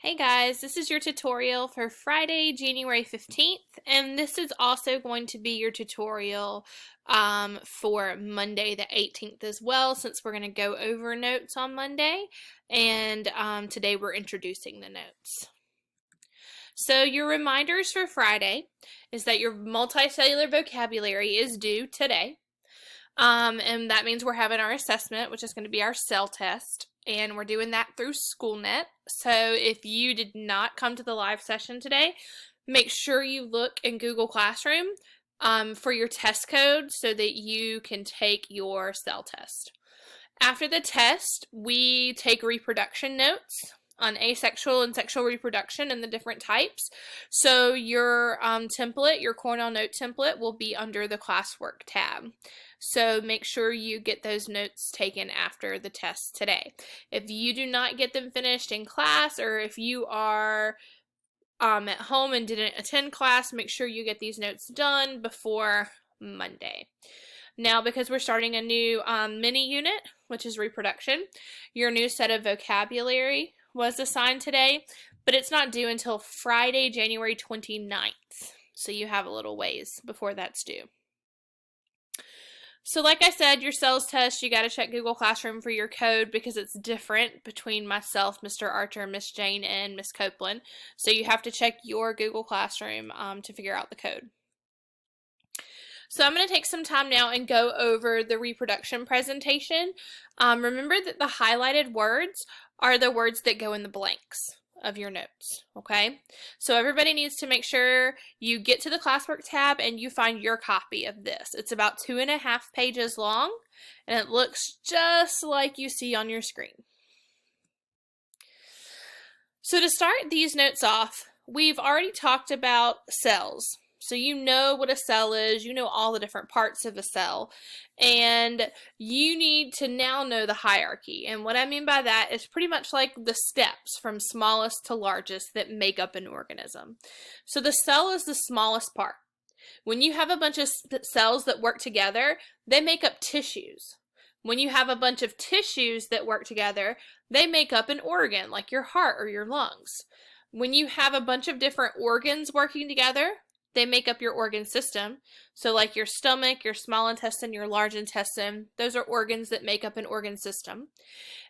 Hey guys, this is your tutorial for Friday, January 15th, and this is also going to be your tutorial for Monday the 18th as well, since we're going to go over notes on Monday, and today we're introducing the notes. So your reminders for Friday is that your multicellular vocabulary is due today. And that means we're having our assessment, which is going to be our cell test, and we're doing that through SchoolNet. So if you did not come to the live session today, make sure you look in Google Classroom for your test code so that you can take your cell test. After the test, we take reproduction notes on asexual and sexual reproduction and the different types. So your template, your Cornell note template, will be under the classwork tab. So make sure you get those notes taken after the test today. If you do not get them finished in class, or if you are at home and didn't attend class, make sure you get these notes done before Monday. Now, because we're starting a new mini unit, which is reproduction, your new set of vocabulary was assigned today, but it's not due until Friday, January 29th. So you have a little ways before that's due. So like I said, your cells test, you got to check Google Classroom for your code because it's different between myself, Mr. Archer, Miss Jane, and Miss Copeland. So you have to check your Google Classroom to figure out the code. So I'm going to take some time now and go over the reproduction presentation. Remember that the highlighted words are the words that go in the blanks of your notes, okay? So everybody needs to make sure you get to the classwork tab and you find your copy of this. It's about 2.5 pages long, and it looks just like you see on your screen. So to start these notes off, we've already talked about cells. So you know what a cell is, you know all the different parts of a cell, and you need to now know the hierarchy. And what I mean by that is pretty much like the steps from smallest to largest that make up an organism. So the cell is the smallest part. When you have a bunch of cells that work together, they make up tissues. When you have a bunch of tissues that work together, they make up an organ, like your heart or your lungs. When you have a bunch of different organs working together, they make up your organ system. So like your stomach, your small intestine, your large intestine, those are organs that make up an organ system.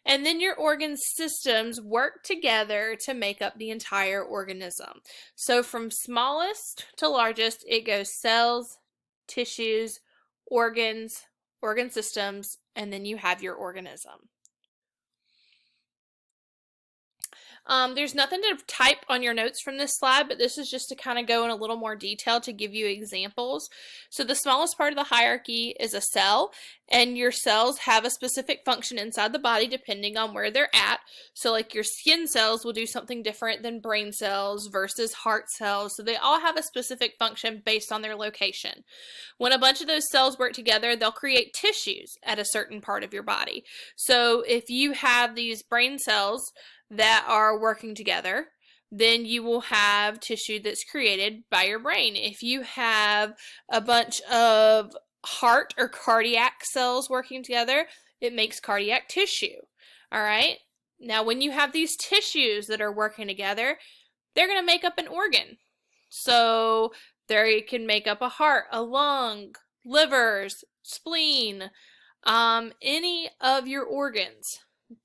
And then your organ systems work together to make up the entire organism. So from smallest to largest, it goes cells, tissues, organs, organ systems, and then you have your organism. There's nothing to type on your notes from this slide, but this is just to kind of go in a little more detail to give you examples. So the smallest part of the hierarchy is a cell, and your cells have a specific function inside the body depending on where they're at. So like your skin cells will do something different than brain cells versus heart cells. So they all have a specific function based on their location. When a bunch of those cells work together, they'll create tissues at a certain part of your body. So if you have these brain cells that are working together, then you will have tissue that's created by your brain. If you have a bunch of heart or cardiac cells working together, it makes cardiac tissue. All right. Now, when you have these tissues that are working together, they're going to make up an organ. So they can make up a heart, a lung, livers, spleen, any of your organs.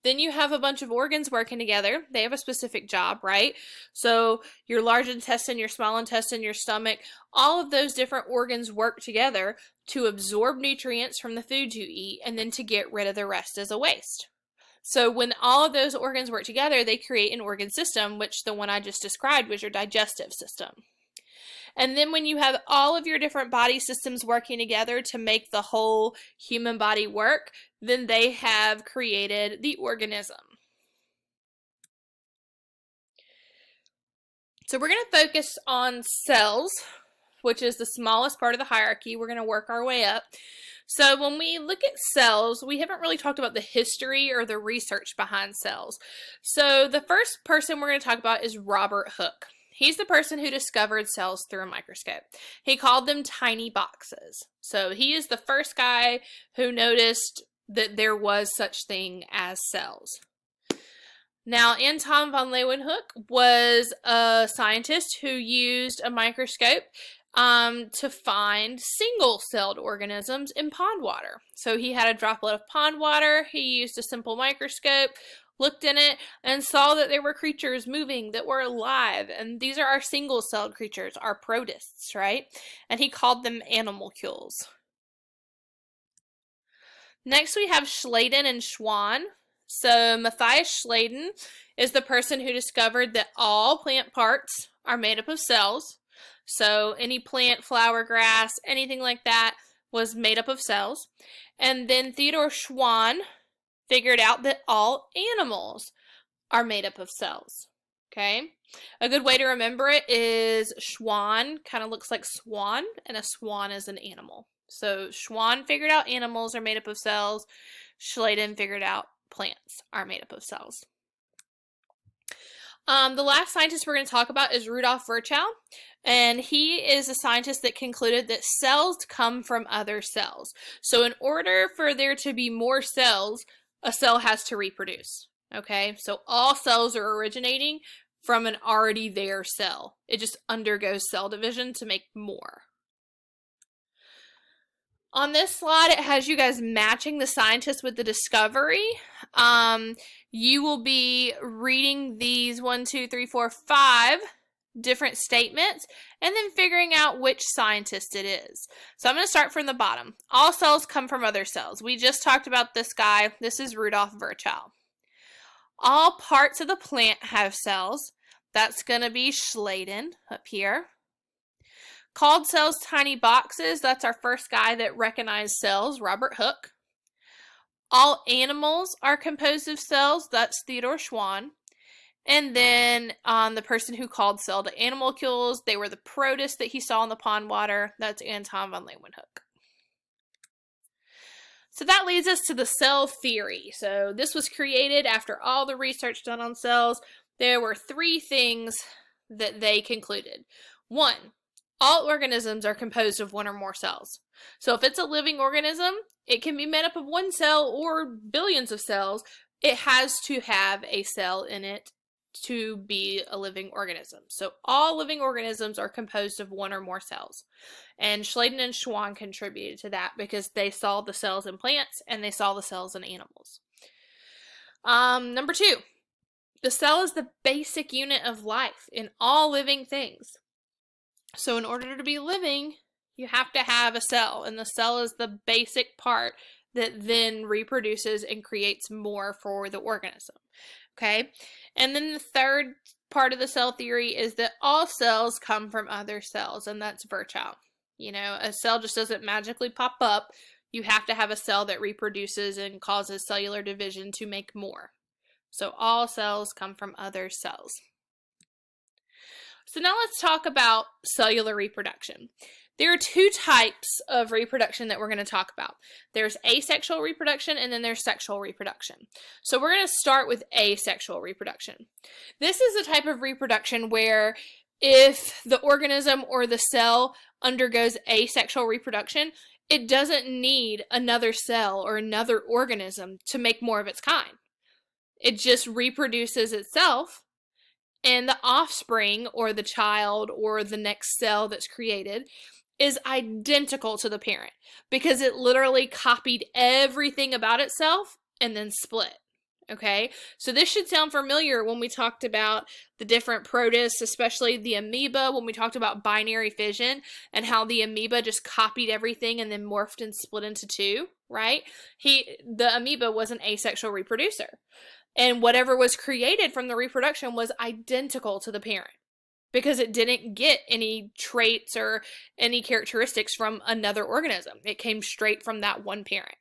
Then you have a bunch of organs working together. They have a specific job, right? So your large intestine, your small intestine, your stomach, all of those different organs work together to absorb nutrients from the food you eat and then to get rid of the rest as a waste. So when all of those organs work together, they create an organ system, which the one I just described was your digestive system. And then when you have all of your different body systems working together to make the whole human body work, then they have created the organism. So we're going to focus on cells, which is the smallest part of the hierarchy. We're going to work our way up. So when we look at cells, we haven't really talked about the history or the research behind cells. So the first person we're going to talk about is Robert Hooke. He's the person who discovered cells through a microscope. He called them tiny boxes. So he is the first guy who noticed that there was such thing as cells. Now, Anton von Leeuwenhoek was a scientist who used a microscope to find single-celled organisms in pond water. So he had a droplet of pond water, he used a simple microscope, looked in it, and saw that there were creatures moving that were alive. And these are our single-celled creatures, our protists, right? And he called them animalcules. Next we have Schleiden and Schwann. So Matthias Schleiden is the person who discovered that all plant parts are made up of cells. So any plant, flower, grass, anything like that was made up of cells. And then Theodor Schwann figured out that all animals are made up of cells. Okay? A good way to remember it is Schwann kind of looks like swan, and a swan is an animal. So Schwann figured out animals are made up of cells. Schleiden figured out plants are made up of cells. The last scientist we're going to talk about is Rudolf Virchow, and he is a scientist that concluded that cells come from other cells. So in order for there to be more cells, a cell has to reproduce. Okay, so all cells are originating from an already there cell. It just undergoes cell division to make more. On this slide, it has you guys matching the scientist with the discovery. You will be reading these 1, 2, 3, 4, 5 different statements and then figuring out which scientist it is. So I'm going to start from the bottom. All cells come from other cells. We just talked about this guy. This is Rudolf Virchow. All parts of the plant have cells. That's going to be Schleiden up here. Called cells tiny boxes. That's our first guy that recognized cells, Robert Hooke. All animals are composed of cells. That's Theodor Schwann. And then the person who called cell to animalcules, they were the protists that he saw in the pond water. That's Anton von Leeuwenhoek. So that leads us to the cell theory. So this was created after all the research done on cells. There were 3 things that they concluded. 1, all organisms are composed of 1 or more cells. So if it's a living organism, it can be made up of 1 cell or billions of cells. It has to have a cell in it to be a living organism. So all living organisms are composed of 1 or more cells. And Schleiden and Schwann contributed to that because they saw the cells in plants and they saw the cells in animals. Number 2, the cell is the basic unit of life in all living things. So in order to be living, you have to have a cell, and the cell is the basic part that then reproduces and creates more for the organism. Okay? And then the third part of the cell theory is that all cells come from other cells, and that's Virchow. You know, a cell just doesn't magically pop up. You have to have a cell that reproduces and causes cellular division to make more. So all cells come from other cells. So now let's talk about cellular reproduction. There are 2 types of reproduction that we're going to talk about. There's asexual reproduction and then there's sexual reproduction. So we're going to start with asexual reproduction. This is a type of reproduction where if the organism or the cell undergoes asexual reproduction, it doesn't need another cell or another organism to make more of its kind. It just reproduces itself, and the offspring or the child or the next cell that's created is identical to the parent because it literally copied everything about itself and then split. Okay, so this should sound familiar when we talked about the different protists, especially the amoeba, when we talked about binary fission and how the amoeba just copied everything and then morphed and split into 2, right? The amoeba was an asexual reproducer. And whatever was created from the reproduction was identical to the parent because it didn't get any traits or any characteristics from another organism. It came straight from that one parent.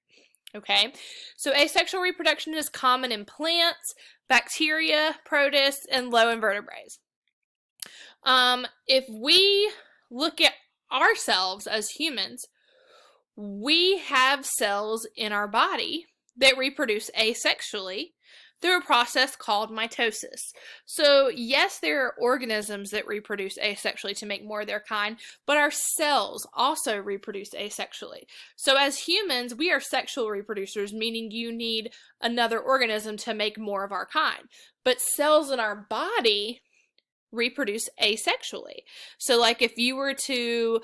Okay, so asexual reproduction is common in plants, bacteria, protists, and low invertebrates. If we look at ourselves as humans, we have cells in our body that reproduce asexually. through a process called mitosis. So yes, there are organisms that reproduce asexually to make more of their kind, but our cells also reproduce asexually. So as humans, we are sexual reproducers, meaning you need another organism to make more of our kind. But cells in our body reproduce asexually. So like if you were to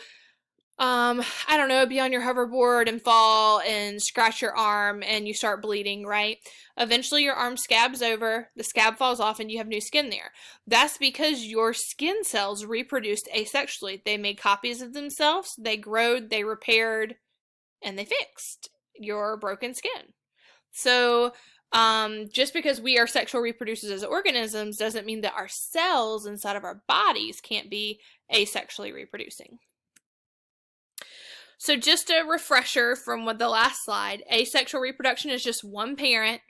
I don't know, be on your hoverboard and fall and scratch your arm and you start bleeding, right? Eventually your arm scabs over, the scab falls off, and you have new skin there. That's because your skin cells reproduced asexually. They made copies of themselves, they growed, they repaired, and they fixed your broken skin. So, just because we are sexual reproducers as organisms doesn't mean that our cells inside of our bodies can't be asexually reproducing. So just a refresher from the last slide, asexual reproduction is just one parent,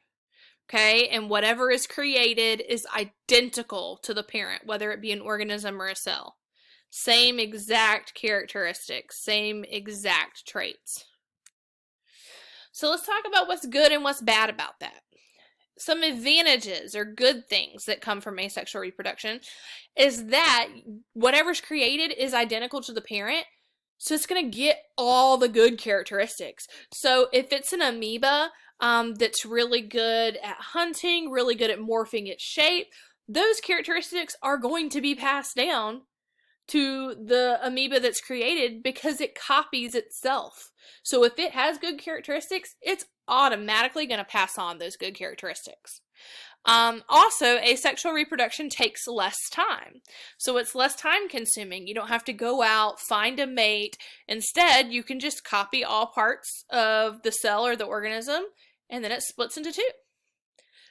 okay, and whatever is created is identical to the parent, whether it be an organism or a cell. Same exact characteristics, same exact traits. So let's talk about what's good and what's bad about that. Some advantages or good things that come from asexual reproduction is that whatever's created is identical to the parent. So it's going to get all the good characteristics. So if it's an amoeba that's really good at hunting, really good at morphing its shape, those characteristics are going to be passed down to the amoeba that's created because it copies itself. So if it has good characteristics, it's automatically going to pass on those good characteristics. Also, asexual reproduction takes less time. So it's less time consuming. You don't have to go out, find a mate. Instead, you can just copy all parts of the cell or the organism, and then it splits into two.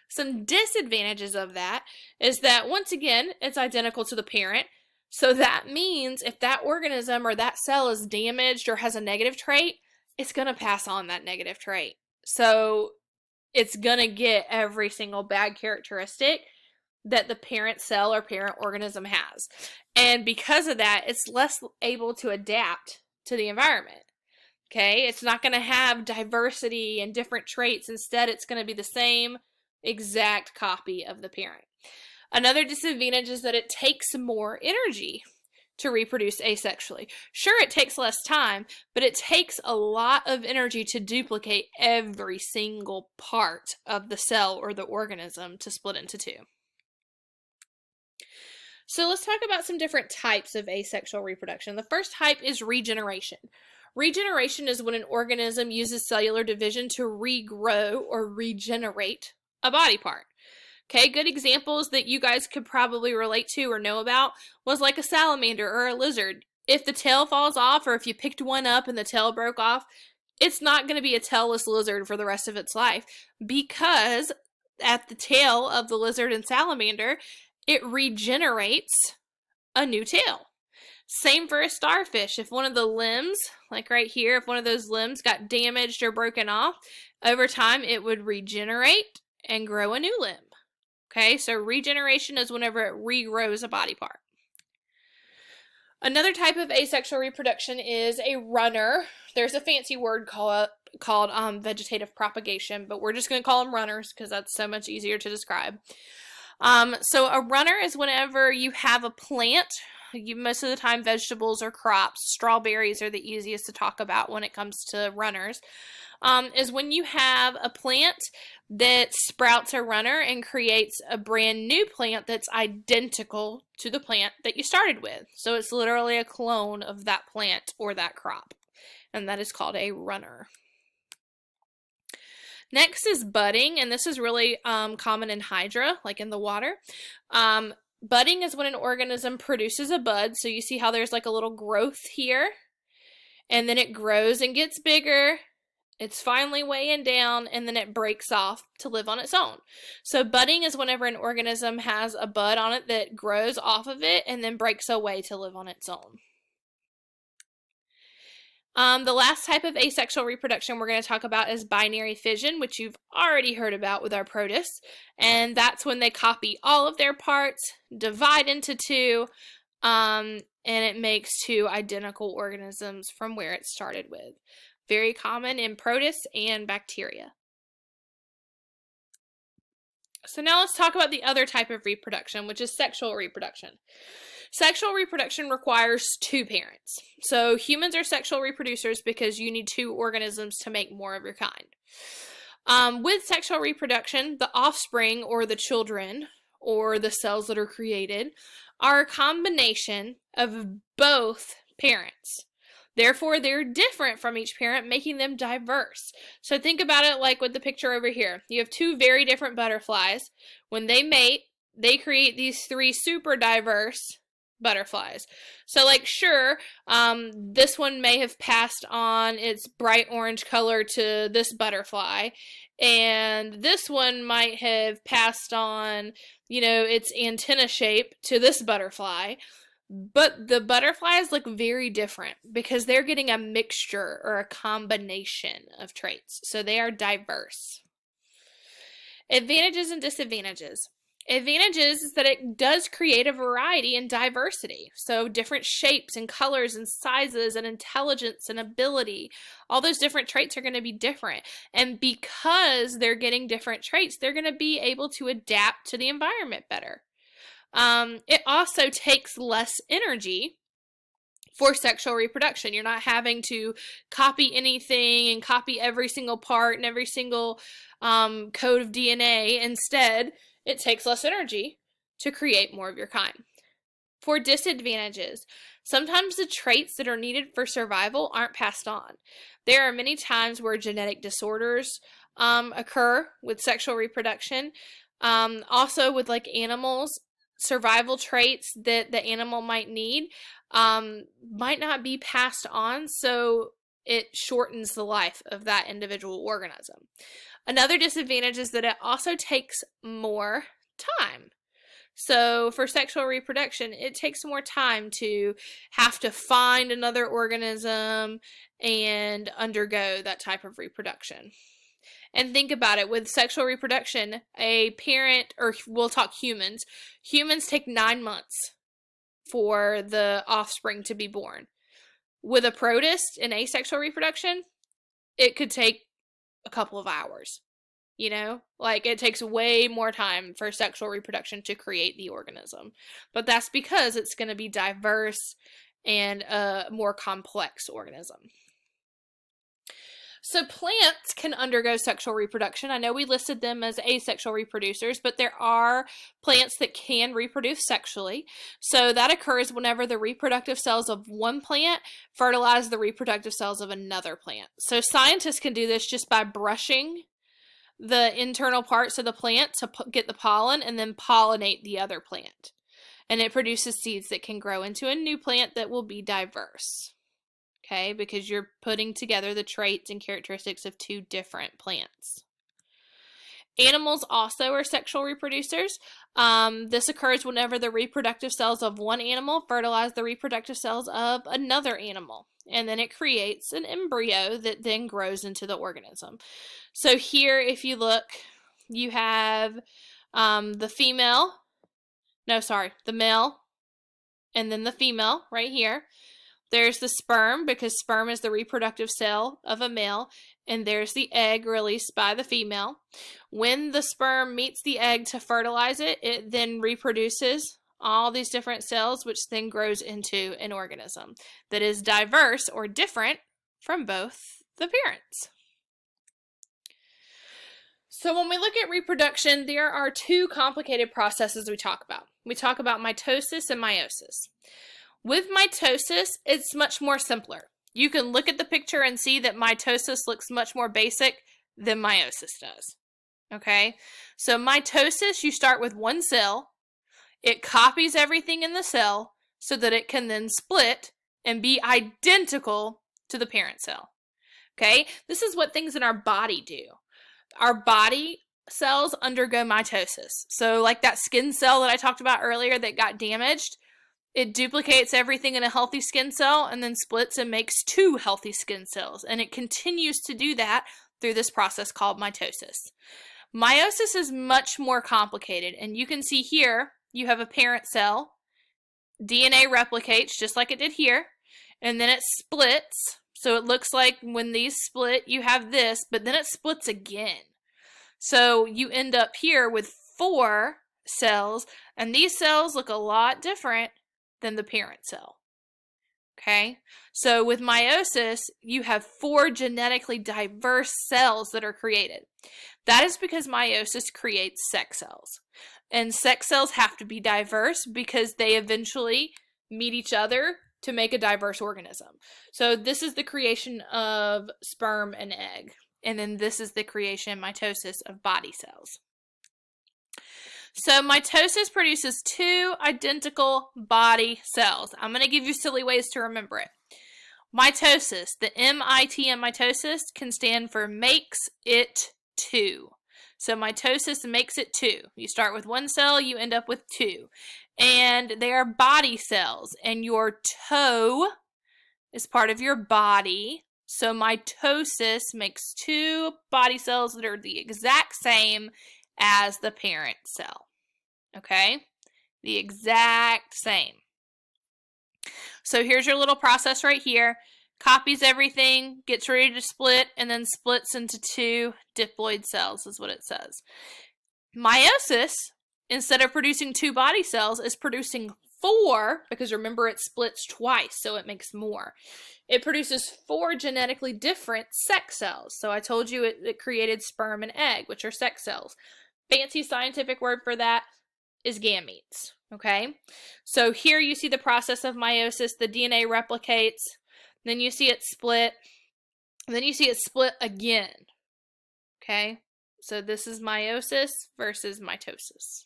Some disadvantages of that is that, once again, it's identical to the parent. So that means if that organism or that cell is damaged or has a negative trait, it's going to pass on that negative trait. So it's going to get every single bad characteristic that the parent cell or parent organism has. And because of that, it's less able to adapt to the environment. Okay? It's not going to have diversity and different traits. Instead, it's going to be the same exact copy of the parent. Another disadvantage is that it takes more energy to reproduce asexually. Sure, it takes less time, but it takes a lot of energy to duplicate every single part of the cell or the organism to split into two. So let's talk about some different types of asexual reproduction. The first type is regeneration. Regeneration is when an organism uses cellular division to regrow or regenerate a body part. Okay, good examples that you guys could probably relate to or know about was like a salamander or a lizard. If the tail falls off, or if you picked one up and the tail broke off, it's not going to be a tailless lizard for the rest of its life, because at the tail of the lizard and salamander, it regenerates a new tail. Same for a starfish. If one of the limbs, like right here, if one of those limbs got damaged or broken off, over time it would regenerate and grow a new limb. Okay, so regeneration is whenever it regrows a body part. Another type of asexual reproduction is a runner. There's a fancy word called vegetative propagation, but we're just going to call them runners because that's so much easier to describe. So a runner is whenever you have a plant. Most of the time vegetables or crops, strawberries are the easiest to talk about when it comes to runners, is when you have a plant that sprouts a runner and creates a brand new plant that's identical to the plant that you started with. So it's literally a clone of that plant or that crop, and that is called a runner. Next is budding, and this is really common in hydra, like in the water. Budding is when an organism produces a bud. So you see how there's like a little growth here, and then it grows and gets bigger. It's finally weighing down, and then it breaks off to live on its own. So budding is whenever an organism has a bud on it that grows off of it and then breaks away to live on its own. The last type of asexual reproduction we're going to talk about is binary fission, which you've already heard about with our protists. And that's when they copy all of their parts, divide into two, and it makes two identical organisms from where it started with. Very common in protists and bacteria. So now let's talk about the other type of reproduction, which is sexual reproduction. Sexual reproduction requires two parents. So humans are sexual reproducers because you need two organisms to make more of your kind. With sexual reproduction, the offspring or the children or the cells that are created are a combination of both parents. Therefore, they're different from each parent, making them diverse. So think about it like with the picture over here. You have two very different butterflies. When they mate, they create these three super diverse butterflies. So like sure, this one may have passed on its bright orange color to this butterfly, and this one might have passed on, its antenna shape to this butterfly. But the butterflies look very different because they're getting a mixture or a combination of traits. So they are diverse. Advantages and disadvantages. Advantages is that it does create a variety and diversity. So different shapes and colors and sizes and intelligence and ability. All those different traits are going to be different. And because they're getting different traits, they're going to be able to adapt to the environment better. It also takes less energy for sexual reproduction. You're not having to copy anything and copy every single part and every single code of DNA. Instead, it takes less energy to create more of your kind. For disadvantages, sometimes the traits that are needed for survival aren't passed on. There are many times where genetic disorders occur with sexual reproduction. Also with like animals, survival traits that the animal might need might not be passed on, so it shortens the life of that individual organism. Another disadvantage is that it also takes more time. So for sexual reproduction, it takes more time to have to find another organism and undergo that type of reproduction. And think about it, with sexual reproduction, a parent, or we'll talk humans take 9 months for the offspring to be born. With a protist in asexual reproduction, it could take a couple of hours. Like it takes way more time for sexual reproduction to create the organism. But that's because it's going to be diverse and a more complex organism. So plants can undergo sexual reproduction. I know we listed them as asexual reproducers, but there are plants that can reproduce sexually. So that occurs whenever the reproductive cells of one plant fertilize the reproductive cells of another plant. So scientists can do this just by brushing the internal parts of the plant to get the pollen and then pollinate the other plant. And it produces seeds that can grow into a new plant that will be diverse. Okay, because you're putting together the traits and characteristics of two different plants. Animals also are sexual reproducers. This occurs whenever the reproductive cells of one animal fertilize the reproductive cells of another animal. And then it creates an embryo that then grows into the organism. So here, if you look, you have the male, and then the female right here. There's the sperm, because sperm is the reproductive cell of a male, and there's the egg released by the female. When the sperm meets the egg to fertilize it, it then reproduces all these different cells, which then grows into an organism that is diverse or different from both the parents. So when we look at reproduction, there are two complicated processes we talk about. We talk about mitosis and meiosis. With mitosis, it's much more simpler. You can look at the picture and see that mitosis looks much more basic than meiosis does. Okay? So mitosis, you start with one cell. It copies everything in the cell so that it can then split and be identical to the parent cell. Okay? This is what things in our body do. Our body cells undergo mitosis. So like that skin cell that I talked about earlier that got damaged, it duplicates everything in a healthy skin cell and then splits and makes two healthy skin cells. And it continues to do that through this process called mitosis. Meiosis is much more complicated. And you can see here, you have a parent cell. DNA replicates just like it did here. And then it splits. So it looks like when these split, you have this, but then it splits again. So you end up here with 4 cells, and these cells look a lot different than the parent cell. Okay, so with meiosis, you have 4 genetically diverse cells that are created. That is because meiosis creates sex cells. And sex cells have to be diverse because they eventually meet each other to make a diverse organism. So this is the creation of sperm and egg. And then this is the creation, mitosis, of body cells. So mitosis produces 2 identical body cells. I'm going to give you silly ways to remember it. Mitosis, the M-I-T in mitosis can stand for makes it 2. So mitosis makes it 2. You start with 1 cell, you end up with 2. And they are body cells. And your toe is part of your body. So mitosis makes 2 body cells that are the exact same as the parent cell. Okay? The exact same. So here's your little process right here. Copies everything, gets ready to split, and then splits into 2 diploid cells is what it says. Meiosis, instead of producing 2 body cells, is producing 4, because remember it splits twice, so it makes more. It produces 4 genetically different sex cells. So I told you it created sperm and egg, which are sex cells. Fancy scientific word for that is gametes. Okay, so here you see the process of meiosis. The DNA replicates, then you see it split, and then you see it split again. Okay, so this is meiosis versus mitosis.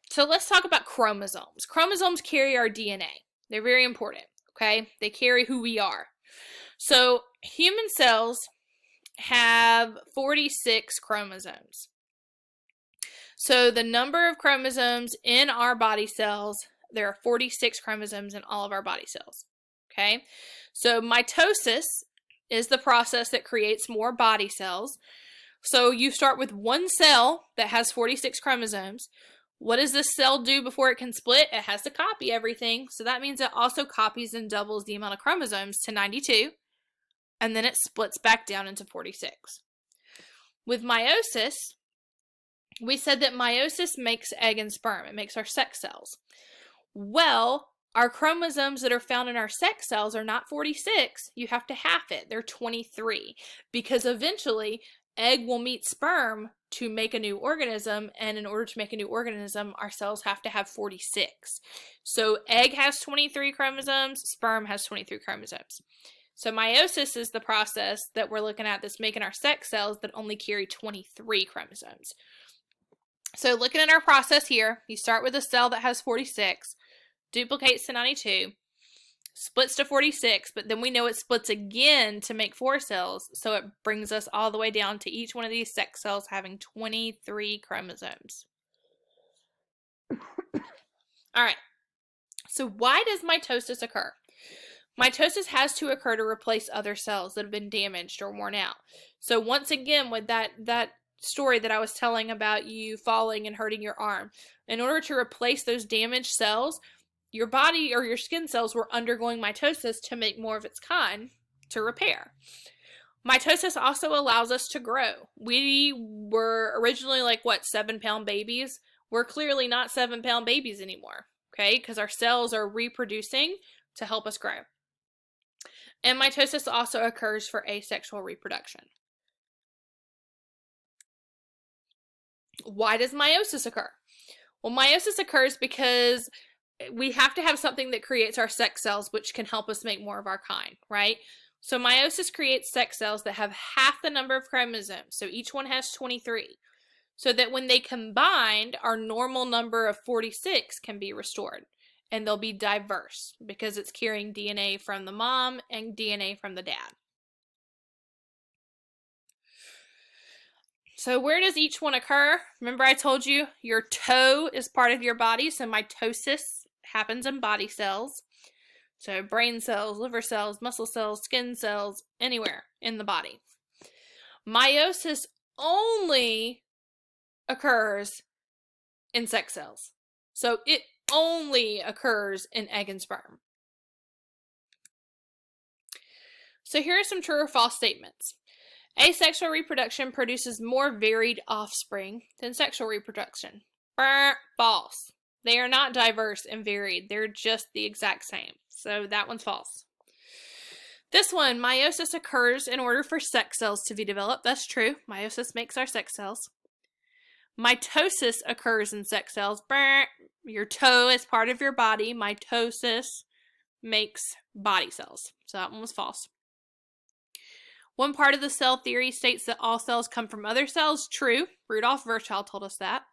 So let's talk about chromosomes. Chromosomes carry our DNA. They're very important. Okay, they carry who we are. So human cells have 46 chromosomes. So the number of chromosomes in our body cells, there are 46 chromosomes in all of our body cells. Okay, so mitosis is the process that creates more body cells. So you start with 1 cell that has 46 chromosomes. What does this cell do before it can split? It has to copy everything. So that means it also copies and doubles the amount of chromosomes to 92. And then it splits back down into 46. With meiosis, we said that meiosis makes egg and sperm. It makes our sex cells. Well, our chromosomes that are found in our sex cells are not 46. You have to half it. They're 23. Because eventually, egg will meet sperm to make a new organism. And in order to make a new organism, our cells have to have 46. So egg has 23 chromosomes. Sperm has 23 chromosomes. So meiosis is the process that we're looking at that's making our sex cells that only carry 23 chromosomes. So looking at our process here, you start with a cell that has 46, duplicates to 92, splits to 46, but then we know it splits again to make 4 cells, so it brings us all the way down to each one of these sex cells having 23 chromosomes. All right, so why does mitosis occur? Mitosis has to occur to replace other cells that have been damaged or worn out. So once again, with that story that I was telling about you falling and hurting your arm, in order to replace those damaged cells, your body or your skin cells were undergoing mitosis to make more of its kind to repair. Mitosis also allows us to grow. We were originally 7-pound babies. We're clearly not 7-pound babies anymore, okay? Because our cells are reproducing to help us grow. And mitosis also occurs for asexual reproduction. Why does meiosis occur? Well, meiosis occurs because we have to have something that creates our sex cells, which can help us make more of our kind, right? So meiosis creates sex cells that have half the number of chromosomes. So each one has 23. So that when they combined, our normal number of 46 can be restored. And they'll be diverse because it's carrying DNA from the mom and DNA from the dad. So where does each one occur? Remember I told you your toe is part of your body, so mitosis happens in body cells. So brain cells, liver cells, muscle cells, skin cells, anywhere in the body. Meiosis only occurs in sex cells. So it only occurs in egg and sperm. So here are some true or false statements. Asexual reproduction produces more varied offspring than sexual reproduction. False. They are not diverse and varied. They're just the exact same. So that one's false. This one, meiosis occurs in order for sex cells to be developed. That's true. Meiosis makes our sex cells. Mitosis occurs in sex cells. Your toe is part of your body. Mitosis makes body cells. So that one was false. One part of the cell theory states that all cells come from other cells. True. Rudolf Virchow told us that.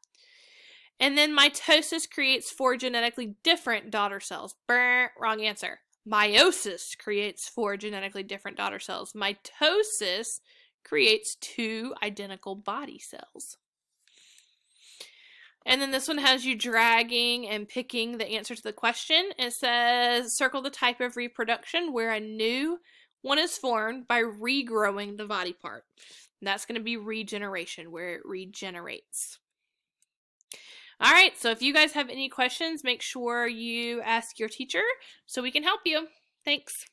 And then mitosis creates 4 genetically different daughter cells. Wrong answer. Meiosis creates 4 genetically different daughter cells. Mitosis creates 2 identical body cells. And then this one has you dragging and picking the answer to the question. It says, circle the type of reproduction where a new one is formed by regrowing the body part. And that's going to be regeneration, where it regenerates. All right, so if you guys have any questions, make sure you ask your teacher so we can help you. Thanks.